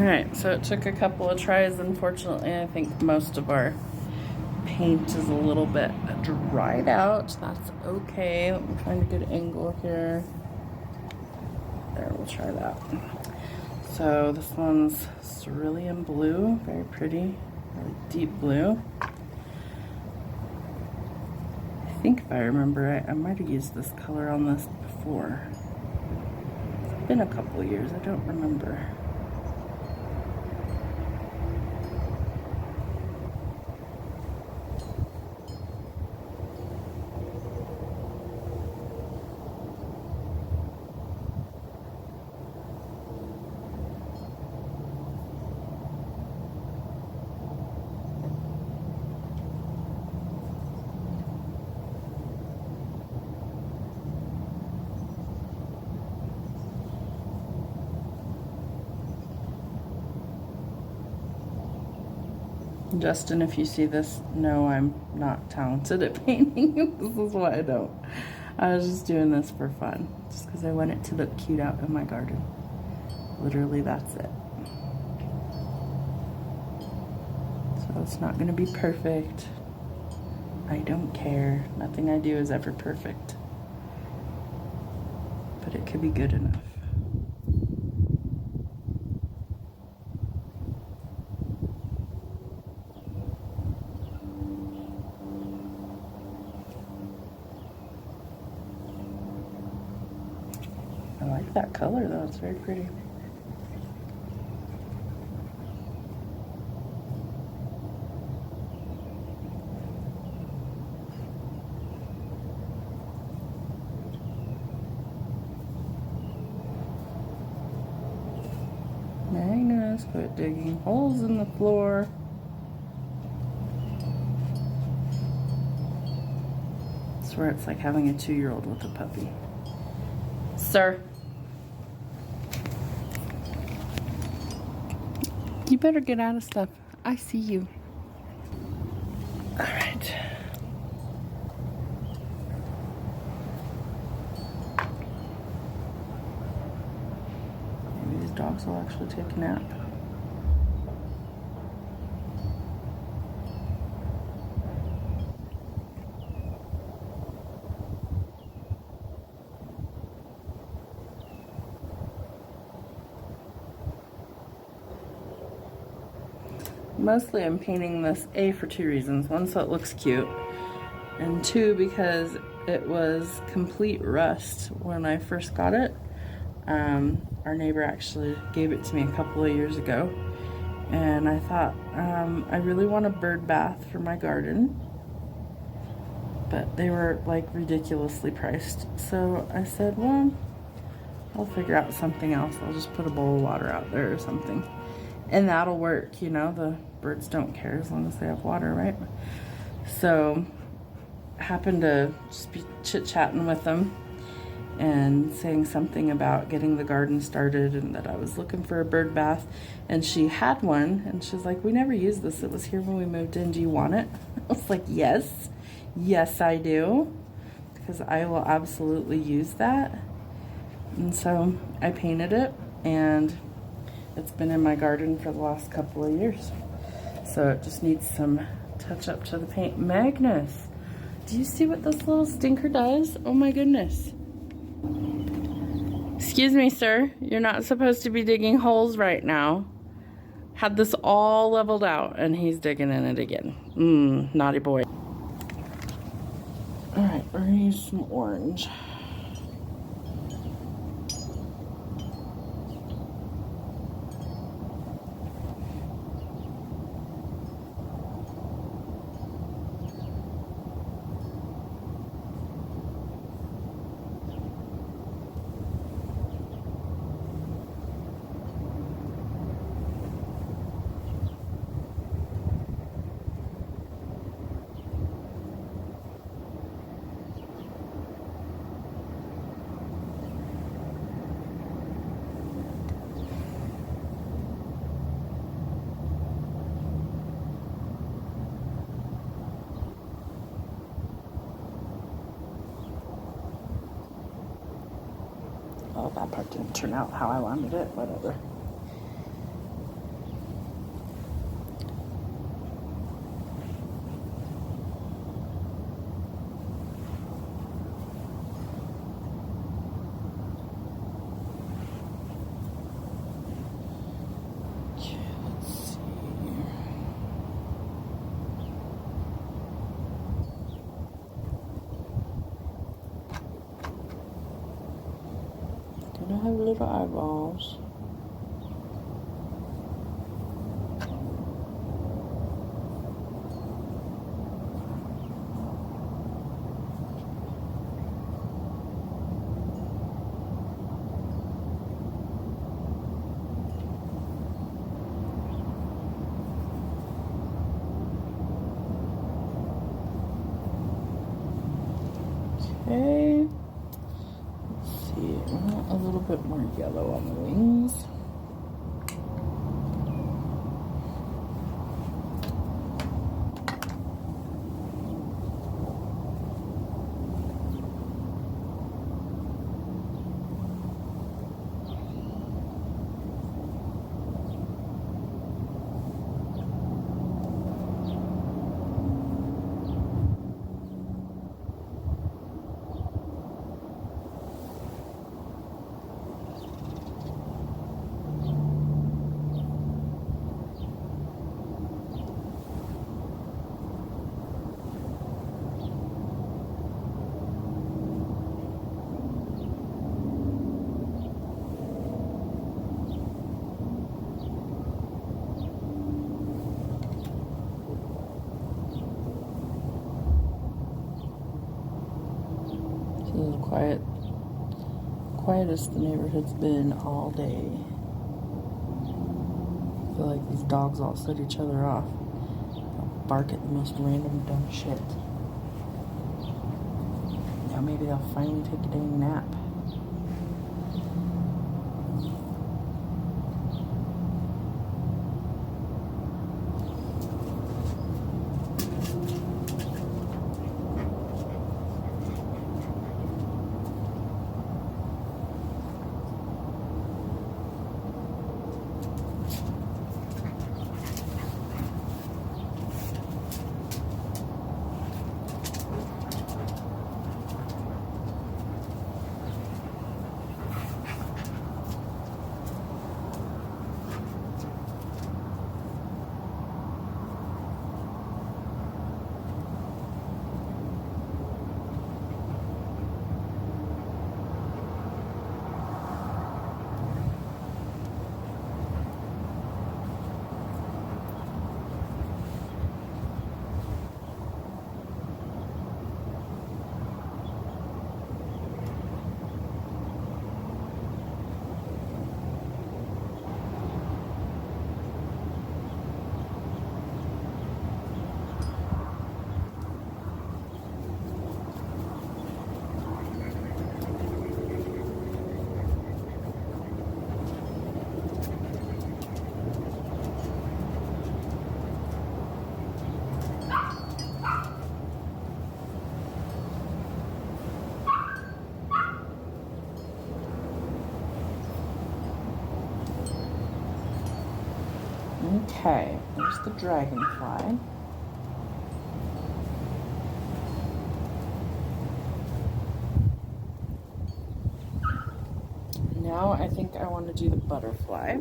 Alright, so it took a couple of tries. Unfortunately, I think most of our paint is a little bit dried out. That's okay. Let me find a good angle here. There, we'll try that. So this one's cerulean blue, very pretty, really deep blue. I think if I remember right, I might have used this color on this before. It's been a couple of years, I don't remember. Justin, if you see this, no, I'm not talented at painting. This is why I don't. I was just doing this for fun, just because I want it to look cute out in my garden. Literally, that's it. So it's not going to be perfect. I don't care. Nothing I do is ever perfect. But it could be good enough. I like that color though, it's very pretty. Magnus, quit digging holes in the floor. I swear it's like having a 2-year-old with a puppy. Sir. You better get out of stuff. I see you. All right. Maybe these dogs will actually take a nap. Mostly I'm painting this A for 2 reasons. One, so it looks cute, and 2, because it was complete rust when I first got it. Our neighbor actually gave it to me a couple of years ago, and I thought, I really want a bird bath for my garden, but they were like ridiculously priced. So I said, well, I'll figure out something else. I'll just put a bowl of water out there or something. And that'll work, you know, the birds don't care as long as they have water, right? So I happened to just be chit-chatting with them and saying something about getting the garden started and that I was looking for a bird bath. And she had one, and she's like, we never used this. It was here when we moved in. Do you want it? I was like, yes. Yes, I do. Because I will absolutely use that. And so I painted it, and it's been in my garden for the last couple of years. So it just needs some touch up to the paint. Magnus, do you see what this little stinker does? Oh my goodness. Excuse me, sir. You're not supposed to be digging holes right now. Had this all leveled out and he's digging in it again. Naughty boy. All right, we're gonna use some orange. Oh, that part didn't turn out how I wanted it, whatever. have little eyeballs. Okay, let's see, I want a little bit more yellow on the wings. This is quietest the neighborhood's been all day. I feel like these dogs all set each other off. They'll bark at the most random dumb shit. Now maybe they'll finally take a dang nap. Okay, there's the dragonfly. Now I think I want to do the butterfly.